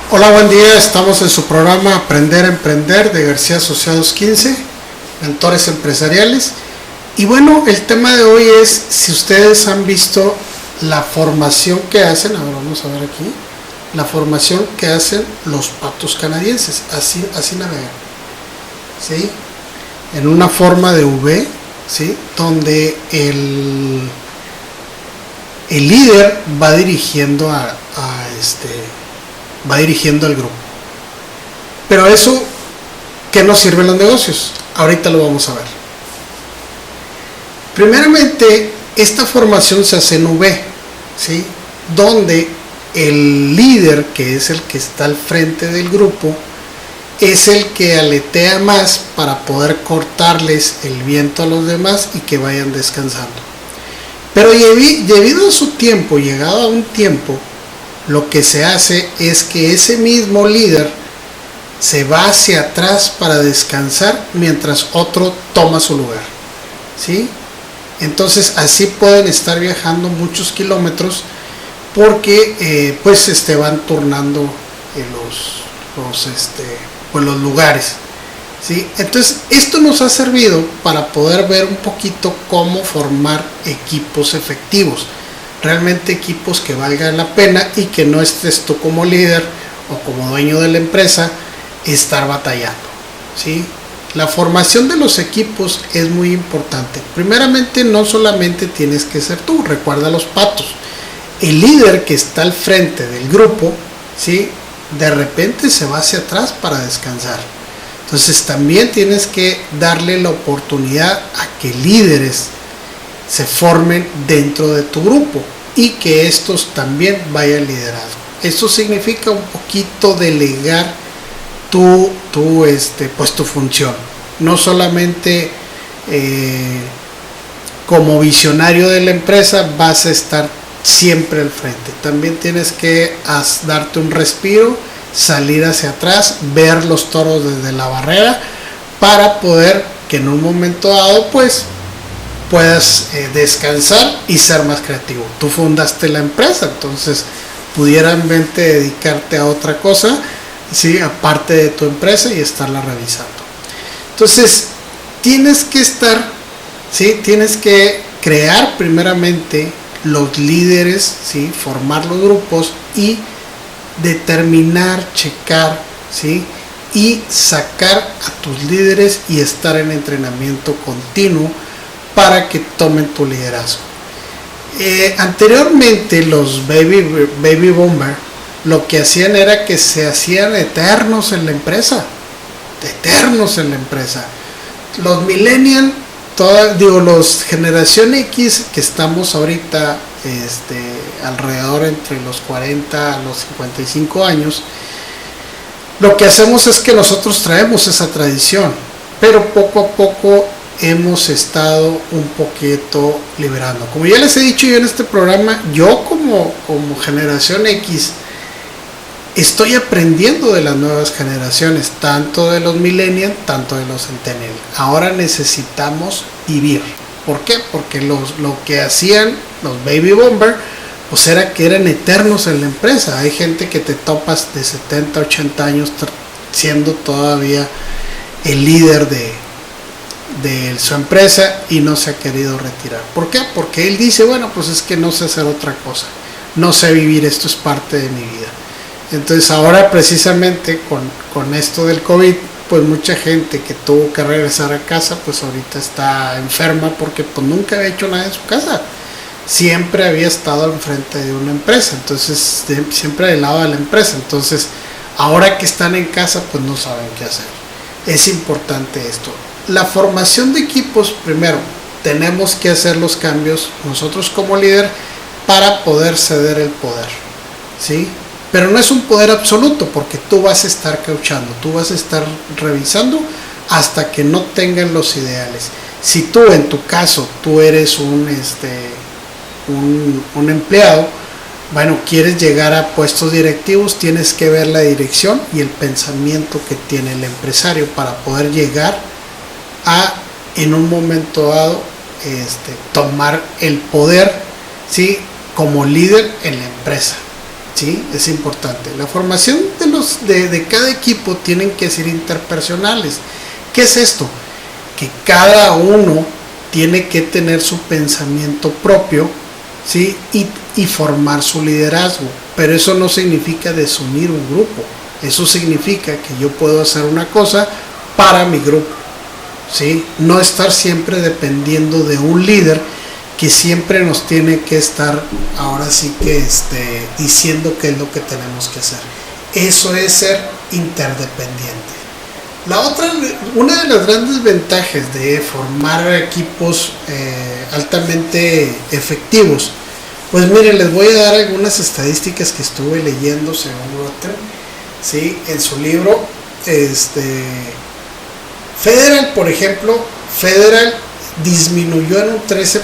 Hola, buen día. Estamos en su programa Aprender a Emprender de García Asociados 15, mentores empresariales. Y bueno, el tema de hoy es si ustedes han visto la formación que hacen, ahora vamos a ver aquí, la formación que hacen los patos canadienses, así navegan, ¿sí? En una forma de V, ¿sí? Donde el líder va dirigiendo va dirigiendo al grupo. Pero eso, ¿qué nos sirve en los negocios? Ahorita lo vamos a ver. Primeramente, esta formación se hace en V, ¿sí? Donde el líder, que es el que está al frente del grupo, es el que aletea más para poder cortarles el viento a los demás y que vayan descansando. Pero debido a su tiempo, llegado a un tiempo, lo que se hace es que ese mismo líder se va hacia atrás para descansar mientras otro toma su lugar, ¿sí? Entonces así pueden estar viajando muchos kilómetros porque van turnando los lugares, ¿sí? Entonces esto nos ha servido para poder ver un poquito cómo formar equipos efectivos, realmente equipos que valgan la pena y que no estés tú como líder o como dueño de la empresa estar batallando, ¿sí? La formación de los equipos es muy importante. Primeramente, no solamente tienes que ser tú, recuerda los patos. El líder que está al frente del grupo, ¿sí? De repente se va hacia atrás para descansar. Entonces también tienes que darle la oportunidad a que líderes se formen dentro de tu grupo y que estos también vayan liderando. Esto significa un poquito delegar tu función. No solamente como visionario de la empresa vas a estar siempre al frente. También tienes que darte un respiro, salir hacia atrás, ver los toros desde la barrera para poder que en un momento dado puedas descansar y ser más creativo. Tú fundaste la empresa, entonces pudieran dedicarte a otra cosa, ¿sí? Aparte de tu empresa y estarla revisando. Entonces tienes que crear primeramente los líderes, ¿sí? Formar los grupos y determinar, checar, ¿sí? Y sacar a tus líderes y estar en entrenamiento continuo para que tomen tu liderazgo. Anteriormente los baby boomer lo que hacían era que se hacían eternos en la empresa. Los millennials, los generación X que estamos ahorita alrededor entre los 40 a los 55 años, lo que hacemos es que nosotros traemos esa tradición, pero poco a poco hemos estado un poquito liberando. Como ya les he dicho yo en este programa, yo como generación X estoy aprendiendo de las nuevas generaciones, tanto de los millennials, tanto de los centennials. Ahora necesitamos vivir. ¿Por qué? Porque lo que hacían los baby boomers pues era que eran eternos en la empresa. Hay gente que te topas de 70, 80 años siendo todavía el líder de su empresa y no se ha querido retirar. ¿Por qué? Porque él dice, bueno, pues es que no sé hacer otra cosa, no sé vivir, esto es parte de mi vida. Entonces ahora precisamente con esto del COVID, pues mucha gente que tuvo que regresar a casa, pues ahorita está enferma porque pues nunca había hecho nada en su casa. Siempre había estado al frente de una empresa, entonces siempre del lado de la empresa. Entonces ahora que están en casa, pues no saben qué hacer. Es importante esto. La formación de equipos, primero, tenemos que hacer los cambios nosotros como líder para poder ceder el poder, ¿sí? Pero no es un poder absoluto porque tú vas a estar coachando, tú vas a estar revisando hasta que no tengan los ideales. Si tú en tu caso, tú eres un empleado, bueno, quieres llegar a puestos directivos, tienes que ver la dirección y el pensamiento que tiene el empresario para poder llegar a, en un momento dado, tomar el poder, ¿sí? Como líder en la empresa. ¿sí? Es importante. La formación de cada equipo tienen que ser interpersonales. ¿Qué es esto? Que cada uno tiene que tener su pensamiento propio, ¿sí? Y formar su liderazgo. Pero eso no significa desunir un grupo. Eso significa que yo puedo hacer una cosa para mi grupo, ¿sí? No estar siempre dependiendo de un líder que siempre nos tiene que estar ahora sí que diciendo qué es lo que tenemos que hacer. Eso es ser interdependiente. Una de las grandes ventajas de formar equipos altamente efectivos, pues miren, les voy a dar algunas estadísticas que estuve leyendo según Rotten, ¿sí? En su libro. Federal, por ejemplo, Federal disminuyó en un 13%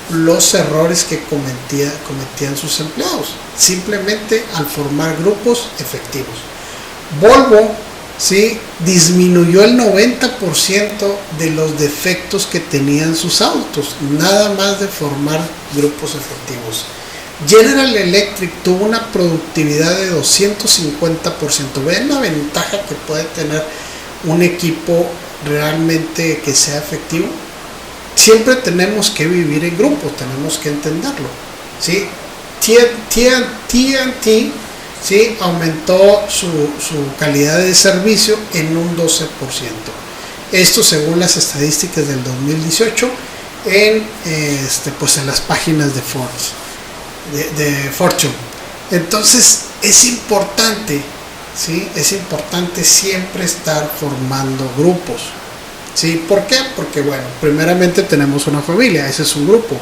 los errores que cometían sus empleados, simplemente al formar grupos efectivos. Volvo, ¿sí? Disminuyó el 90% de los defectos que tenían sus autos, nada más de formar grupos efectivos. General Electric tuvo una productividad de 250%. Vean la ventaja que puede tener un equipo realmente que sea efectivo. Siempre tenemos que vivir en grupo, tenemos que entenderlo, ¿sí? TNT, ¿sí? Aumentó su calidad de servicio en un 12%. Esto según las estadísticas del 2018 en las páginas de Forbes, de Fortune. Entonces es importante, ¿sí? Es importante siempre estar formando grupos, ¿sí? ¿Por qué? Porque bueno, primeramente tenemos una familia, ese es un grupo.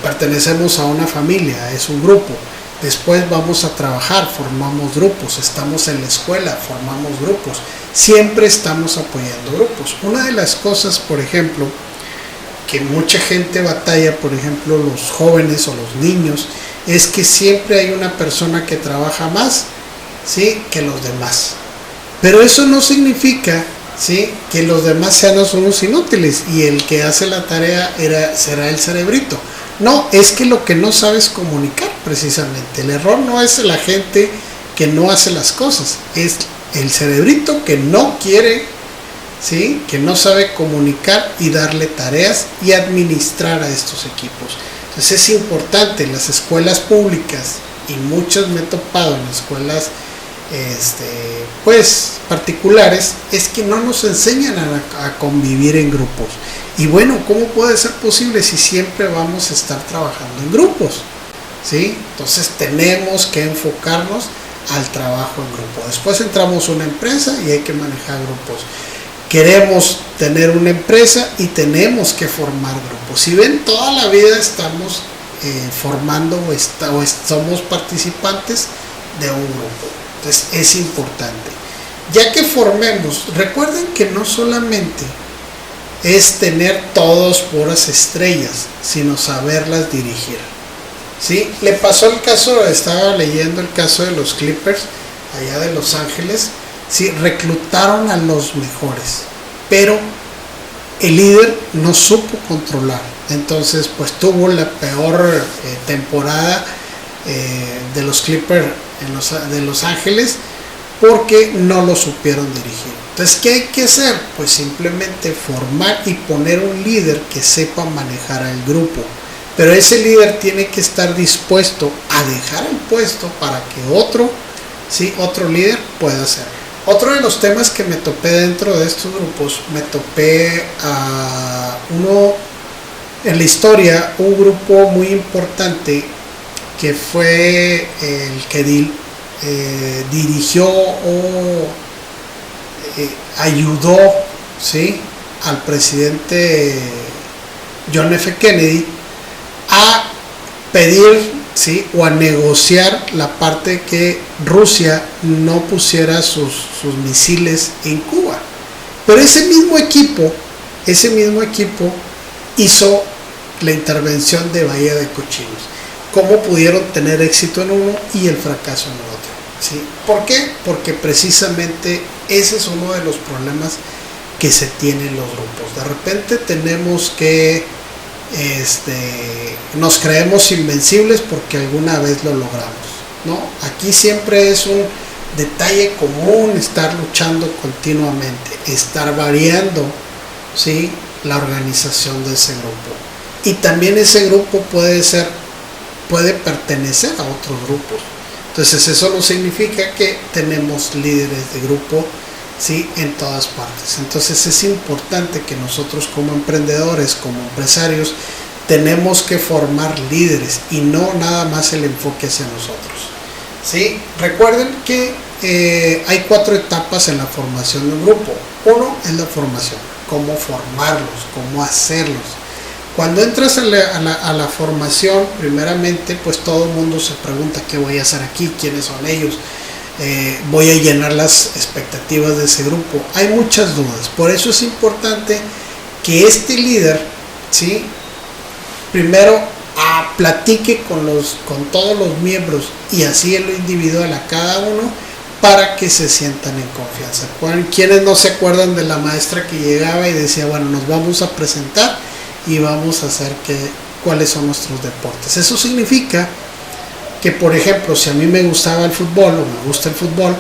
Pertenecemos a una familia, es un grupo. Después vamos a trabajar, formamos grupos. Estamos en la escuela, formamos grupos. Siempre estamos apoyando grupos. Una de las cosas, por ejemplo, que mucha gente batalla, por ejemplo los jóvenes o los niños, es que siempre hay una persona que trabaja más, ¿sí? Que los demás. Pero eso no significa, ¿sí? Que los demás sean unos inútiles y el que hace la tarea será el cerebrito. No, es que lo que no sabe es comunicar, precisamente. El error no es la gente que no hace las cosas, es el cerebrito que no quiere, ¿sí? Que no sabe comunicar y darle tareas y administrar a estos equipos. Entonces es importante en las escuelas públicas, y muchos me he topado en escuelas particulares, es que no nos enseñan a convivir en grupos. Y bueno, ¿cómo puede ser posible si siempre vamos a estar trabajando en grupos? ¿Sí? Entonces tenemos que enfocarnos al trabajo en grupo. Después entramos a una empresa y hay que manejar grupos. Queremos tener una empresa y tenemos que formar grupos. Si ven, toda la vida estamos formando o somos participantes de un grupo. Entonces es importante. Ya que formemos, recuerden que no solamente es tener todos puras estrellas, sino saberlas dirigir. ¿Sí? Le pasó el caso, estaba leyendo el caso de los Clippers, allá de Los Ángeles. Sí, reclutaron a los mejores, pero el líder no supo controlar. Entonces, pues tuvo la peor temporada de los Clippers de Los Ángeles, porque no lo supieron dirigir. Entonces, ¿qué hay que hacer? Pues simplemente formar y poner un líder que sepa manejar al grupo. Pero ese líder tiene que estar dispuesto a dejar el puesto para que otro líder pueda hacer. Otro de los temas que me topé dentro de estos grupos, me topé a uno en la historia, un grupo muy importante que fue el que dirigió o ayudó, ¿sí?, al presidente John F. Kennedy a pedir, ¿sí?, o a negociar la parte que Rusia no pusiera sus misiles en Cuba. Pero ese mismo equipo hizo la intervención de Bahía de Cochinos. ¿Cómo pudieron tener éxito en uno y el fracaso en el otro? ¿Sí? ¿Por qué? Porque precisamente ese es uno de los problemas que se tienen en los grupos. De repente tenemos que nos creemos invencibles porque alguna vez lo logramos, ¿no? Aquí siempre es un detalle común estar luchando continuamente, estar variando, ¿sí?, la organización de ese grupo. Y también ese grupo puede pertenecer a otros grupos. Entonces eso no significa que tenemos líderes de grupo, ¿sí?, en todas partes. Entonces es importante que nosotros como emprendedores, como empresarios, tenemos que formar líderes y no nada más el enfoque hacia nosotros, ¿sí? Recuerden que hay 4 etapas en la formación de un grupo. Uno es la formación, cómo formarlos, cómo hacerlos. Cuando entras a la formación, primeramente, pues todo el mundo se pregunta qué voy a hacer aquí, quiénes son ellos, voy a llenar las expectativas de ese grupo. Hay muchas dudas, por eso es importante que este líder, ¿sí?, primero platique con todos los miembros y así en lo individual a cada uno para que se sientan en confianza. ¿Quiénes no se acuerdan de la maestra que llegaba y decía, bueno, nos vamos a presentar y vamos a hacer cuáles son nuestros deportes? Eso significa que, por ejemplo, si a mí me gustaba el fútbol o me gusta el fútbol,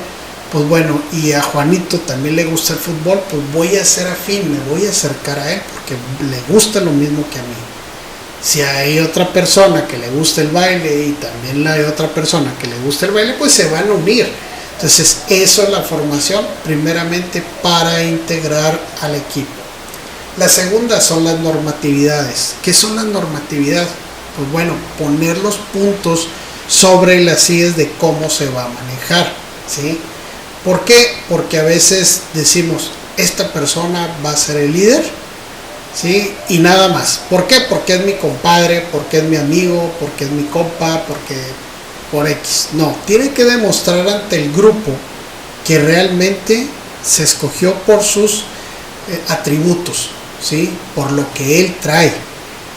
pues bueno, y a Juanito también le gusta el fútbol, pues voy a ser afín, me voy a acercar a él porque le gusta lo mismo que a mí. Si hay otra persona que le gusta el baile y también hay otra persona que le gusta el baile, pues se van a unir. Entonces eso es la formación, primeramente para integrar al equipo. La segunda son las normatividades. ¿Qué son las normatividades? Pues bueno, poner los puntos sobre las IES de cómo se va a manejar, ¿sí? ¿Por qué? Porque a veces decimos, esta persona va a ser el líder, ¿sí?, y nada más. ¿Por qué? Porque es mi compadre, porque es mi amigo, porque es mi compa, porque por X. No, tiene que demostrar ante el grupo que realmente se escogió por sus atributos, ¿sí?, por lo que él trae,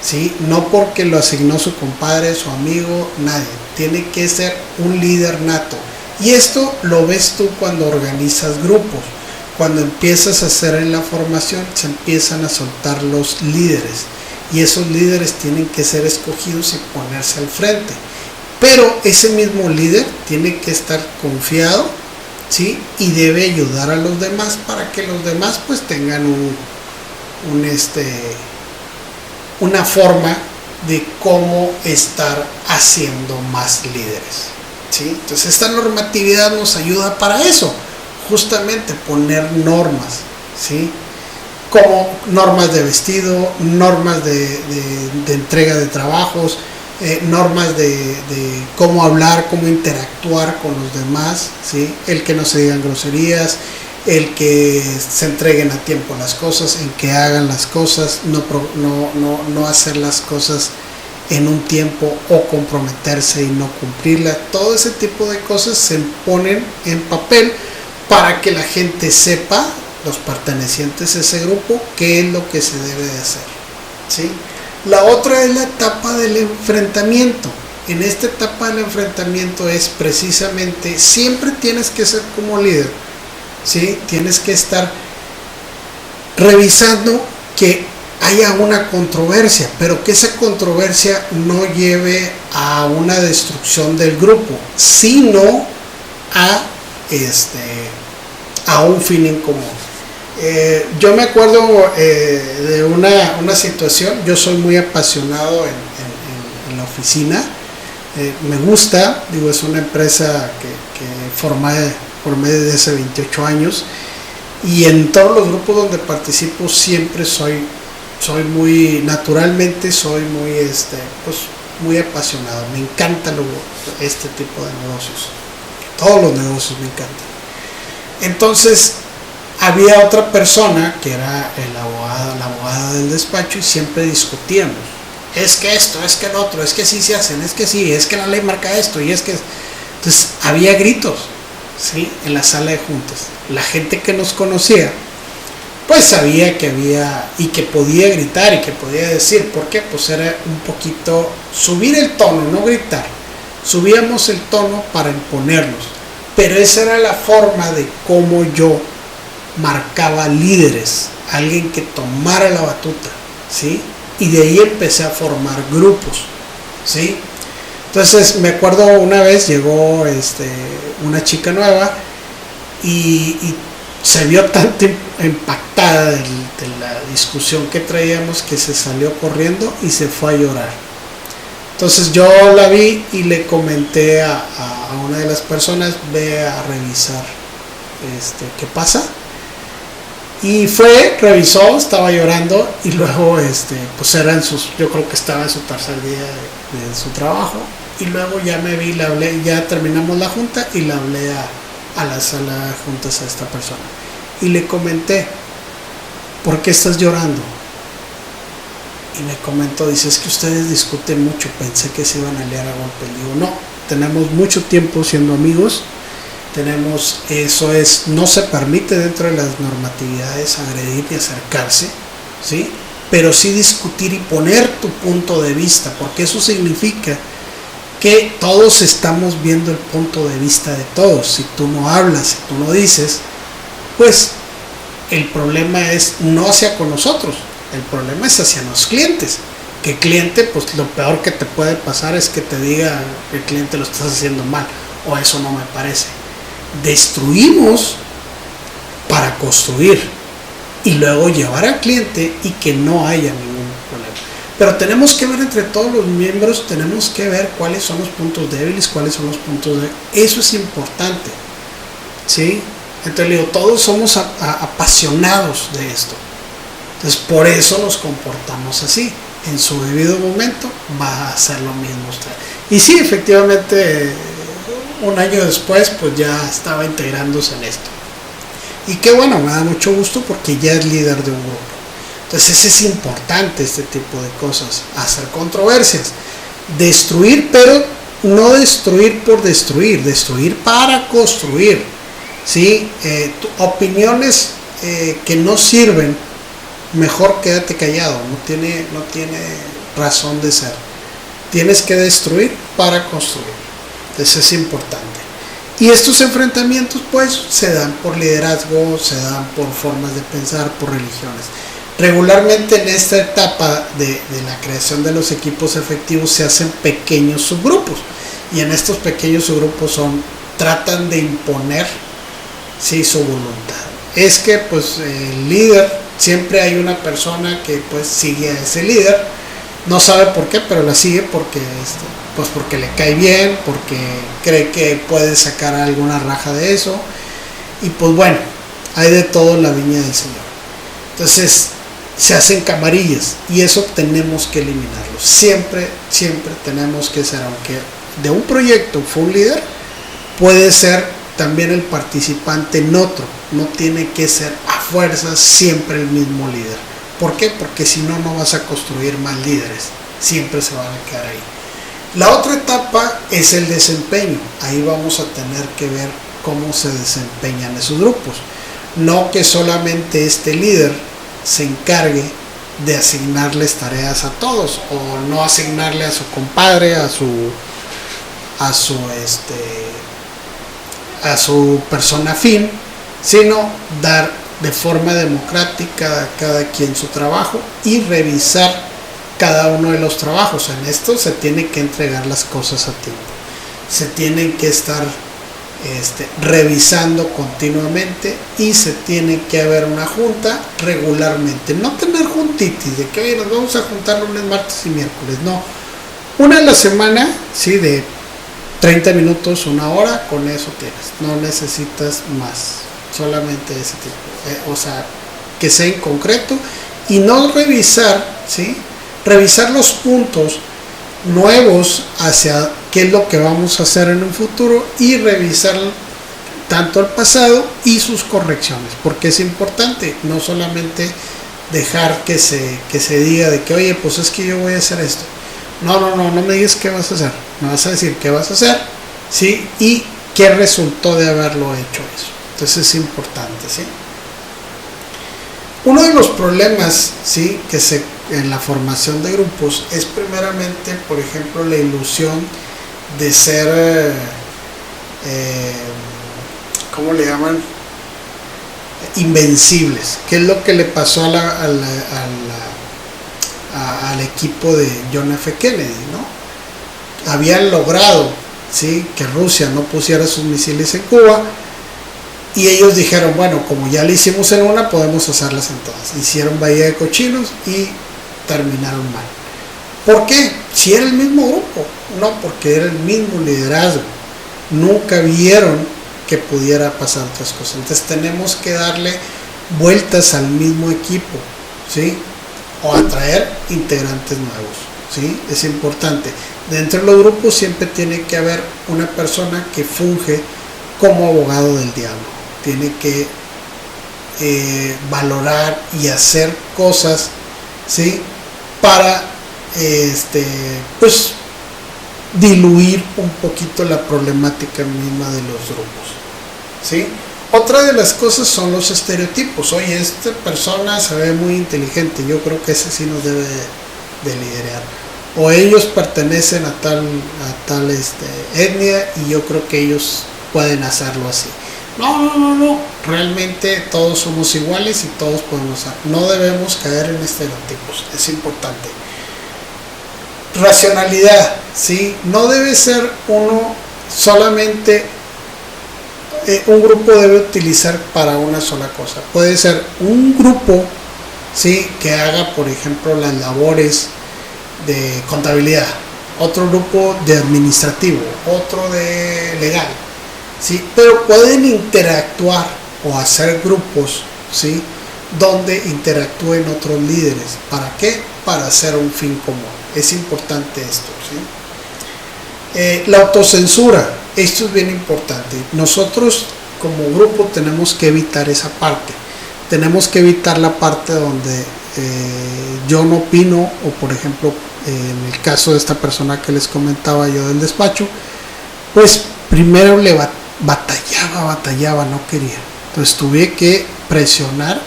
¿sí?, no porque lo asignó su compadre, su amigo, nadie. Tiene que ser un líder nato. Y esto lo ves tú cuando organizas grupos. Cuando empiezas a hacer en la formación, se empiezan a soltar los líderes. Y esos líderes tienen que ser escogidos y ponerse al frente. Pero ese mismo líder tiene que estar confiado, ¿sí?, y debe ayudar a los demás para que los demás pues tengan una forma de cómo estar haciendo más líderes, ¿sí? Entonces esta normatividad nos ayuda para eso, justamente poner normas, ¿sí?, como normas de vestido, normas de entrega de trabajos, normas de cómo hablar, cómo interactuar con los demás, ¿sí?, el que no se digan groserías, el que se entreguen a tiempo las cosas, en que hagan las cosas, no hacer las cosas en un tiempo o comprometerse y no cumplirla. Todo ese tipo de cosas se ponen en papel para que la gente sepa, los pertenecientes a ese grupo, qué es lo que se debe de hacer, ¿sí? La otra es la etapa del enfrentamiento. En esta etapa del enfrentamiento es precisamente, siempre tienes que ser como líder, ¿sí?, tienes que estar revisando que haya una controversia, pero que esa controversia no lleve a una destrucción del grupo, sino a un fin en común. Yo me acuerdo de una situación. Yo soy muy apasionado en la oficina, me gusta, es una empresa que formé desde hace 28 años, y en todos los grupos donde participo siempre soy muy naturalmente, soy muy muy apasionado. Me encanta este tipo de negocios, todos los negocios me encantan. Entonces había otra persona que era la abogada del despacho, y siempre discutíamos, es que esto, es que el otro, es que sí se hacen, es que sí, es que la ley marca esto, y es que... Entonces había gritos, ¿sí?, en la sala de juntas. La gente que nos conocía pues sabía que había, y que podía gritar y que podía decir. ¿Por qué? Pues era un poquito subir el tono, no gritar. Subíamos el tono para imponernos, pero esa era la forma de cómo yo marcaba líderes, alguien que tomara la batuta, ¿sí? y de ahí empecé a formar grupos, ¿sí? Entonces me acuerdo una vez llegó una chica nueva y se vio tanto impactada de la discusión que traíamos que se salió corriendo y se fue a llorar. Entonces yo la vi y le comenté a una de las personas, ve a revisar qué pasa. Y fue, revisó, estaba llorando y luego pues yo creo que estaba en su tercer día de su trabajo. Y luego ya me vi, le hablé, ya terminamos la junta y le hablé a la sala de juntas a esta persona. Y le comenté, ¿por qué estás llorando? Y me comentó, dice, es que ustedes discuten mucho, pensé que se iban a liar a golpe. Le digo, no, tenemos mucho tiempo siendo amigos, no se permite dentro de las normatividades agredir y acercarse, ¿sí? Pero sí discutir y poner tu punto de vista, porque eso significa que todos estamos viendo el punto de vista de todos. Si tú no hablas, si tú no dices, pues el problema es no hacia con nosotros, el problema es hacia los clientes. Que el cliente, pues lo peor que te puede pasar es que te diga que el cliente lo estás haciendo mal, o eso no me parece. Destruimos para construir y luego llevar al cliente y que no haya ningún problema. Pero tenemos que ver entre todos los miembros, tenemos que ver cuáles son los puntos débiles, cuáles son los puntos eso es importante, ¿sí? Entonces le digo, todos somos apasionados de esto. Entonces por eso nos comportamos así. En su debido momento va a hacer lo mismo usted. Y sí, efectivamente, un año después pues ya estaba integrándose en esto. Y qué bueno, me da mucho gusto porque ya es líder de un grupo. Entonces es importante este tipo de cosas, hacer controversias, destruir, pero no destruir por destruir, destruir para construir, ¿sí? Opiniones que no sirven, mejor quédate callado, no tiene razón de ser. Tienes que destruir para construir. Entonces es importante. Y estos enfrentamientos pues se dan por liderazgo, se dan por formas de pensar, por religiones. Regularmente en esta etapa de la creación de los equipos efectivos se hacen pequeños subgrupos. Y en estos pequeños subgrupos tratan de imponer, ¿sí?, su voluntad. Es que pues el líder, siempre hay una persona que pues sigue a ese líder, no sabe por qué, pero la sigue porque porque le cae bien, porque cree que puede sacar alguna raja de eso, y pues bueno, hay de todo en la viña del Señor. Entonces se hacen camarillas y eso tenemos que eliminarlo. Siempre tenemos que ser, aunque de un proyecto fue un líder, puede ser también el participante en otro, no tiene que ser a fuerzas siempre el mismo líder. ¿Por qué? Porque si no, no vas a construir más líderes, siempre se van a quedar ahí. La otra etapa es el desempeño. Ahí vamos a tener que ver cómo se desempeñan esos grupos. No que solamente este líder se encargue de asignarles tareas a todos, o no asignarle a su compadre, a su persona afín, sino dar de forma democrática a cada quien su trabajo y revisar cada uno de los trabajos. En esto se tiene que entregar las cosas a tiempo, se tienen que estar revisando continuamente y se tiene que haber una junta regularmente, no tener juntitis de que oye, nos vamos a juntar lunes, martes y miércoles, no, una a la semana, sí, de 30 minutos, una hora, con eso tienes, no necesitas más, solamente ese tipo, o sea, que sea en concreto y no revisar, ¿sí?, revisar los puntos nuevos hacia qué es lo que vamos a hacer en un futuro y revisar tanto el pasado y sus correcciones, porque es importante no solamente dejar que se diga de que oye, pues es que yo voy a hacer esto, no me digas qué vas a hacer, me vas a decir qué vas a hacer, ¿sí?, y qué resultó de haberlo hecho eso. Entonces es importante, ¿sí? Uno de los problemas, ¿sí?, en la formación de grupos es primeramente, por ejemplo, la ilusión de ser, ¿cómo le llaman?, invencibles. ¿Qué es lo que le pasó al equipo de John F. Kennedy, ¿no? Habían logrado, ¿sí?, que Rusia no pusiera sus misiles en Cuba, y ellos dijeron, bueno, como ya lo hicimos en una, podemos hacerlas en todas. Hicieron Bahía de Cochinos y terminaron mal. ¿Por qué? Si era el mismo grupo. No, porque era el mismo liderazgo. Nunca vieron que pudiera pasar otras cosas. Entonces tenemos que darle vueltas al mismo equipo, ¿sí?, o atraer integrantes nuevos, ¿sí? Es importante. Dentro de los grupos siempre tiene que haber una persona que funge como abogado del diablo. Tiene que valorar y hacer cosas, ¿sí?, para pues diluir un poquito la problemática misma de los grupos, ¿sí? Otra de las cosas son los estereotipos. Oye, esta persona se ve muy inteligente, yo creo que ese sí nos debe de liderar. O ellos pertenecen a tal etnia y yo creo que ellos pueden hacerlo así. No. Realmente todos somos iguales y todos podemos hacer. No debemos caer en estereotipos, es importante. Racionalidad, ¿sí? No debe ser uno solamente, un grupo debe utilizar para una sola cosa. Puede ser un grupo, ¿sí?, que haga, por ejemplo, las labores de contabilidad, otro grupo de administrativo, otro de legal, ¿sí? Pero pueden interactuar o hacer grupos, ¿sí?, donde interactúen otros líderes. ¿Para qué? Para hacer un fin común. Es importante esto, ¿sí? La autocensura, esto es bien importante. Nosotros como grupo tenemos que evitar esa parte. Tenemos que evitar la parte donde yo no opino, o por ejemplo, en el caso de esta persona que les comentaba yo del despacho, pues primero le batallaba, no quería. Entonces tuve que presionar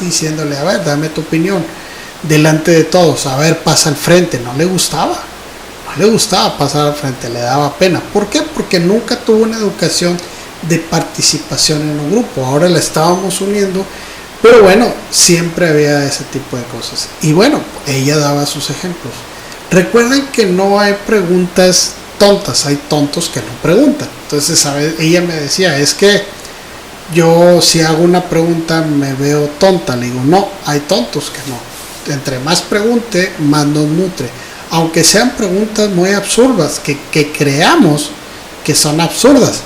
diciéndole, a ver, dame tu opinión delante de todos, a ver, pasa al frente. No le gustaba pasar al frente, le daba pena. ¿Por qué? Porque nunca tuvo una educación de participación en un grupo. Ahora la estábamos uniendo, pero bueno, siempre había ese tipo de cosas. Y bueno, ella daba sus ejemplos. Recuerden que no hay preguntas tontas, hay tontos que no preguntan. Entonces, ¿sabes? Ella me decía, es que yo si hago una pregunta me veo tonta. Le digo, no, hay tontos que no. Entre más pregunte, más nos nutre. Aunque sean preguntas muy absurdas, que creamos que son absurdas.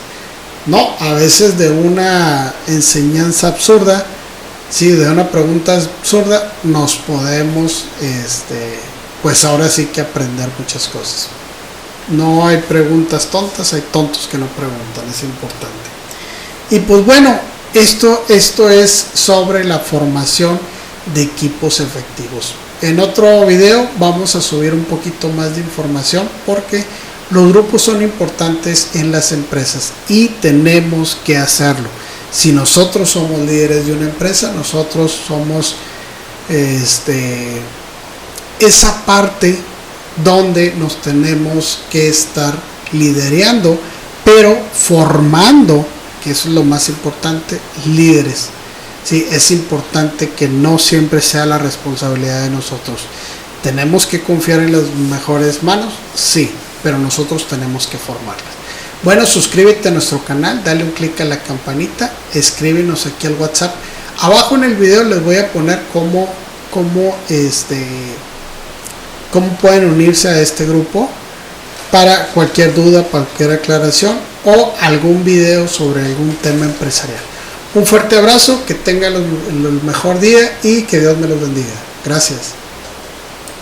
No, a veces de una enseñanza absurda, sí, de una pregunta absurda, nos podemos, pues ahora sí que aprender muchas cosas. No hay preguntas tontas, hay tontos que no preguntan, es importante. Y pues bueno, esto es sobre la formación de equipos efectivos. En otro video vamos a subir un poquito más de información porque los grupos son importantes en las empresas y tenemos que hacerlo. Si nosotros somos líderes de una empresa, nosotros somos esa parte donde nos tenemos que estar liderando, pero formando, que eso es lo más importante, líderes. Sí, es importante que no siempre sea la responsabilidad de nosotros. ¿Tenemos que confiar en las mejores manos? Sí, pero nosotros tenemos que formarlas. Bueno, suscríbete a nuestro canal, dale un clic a la campanita, escríbenos aquí al WhatsApp. Abajo en el video les voy a poner cómo pueden unirse a este grupo para cualquier duda, cualquier aclaración o algún video sobre algún tema empresarial. Un fuerte abrazo, que tengan el mejor día y que Dios me los bendiga. Gracias.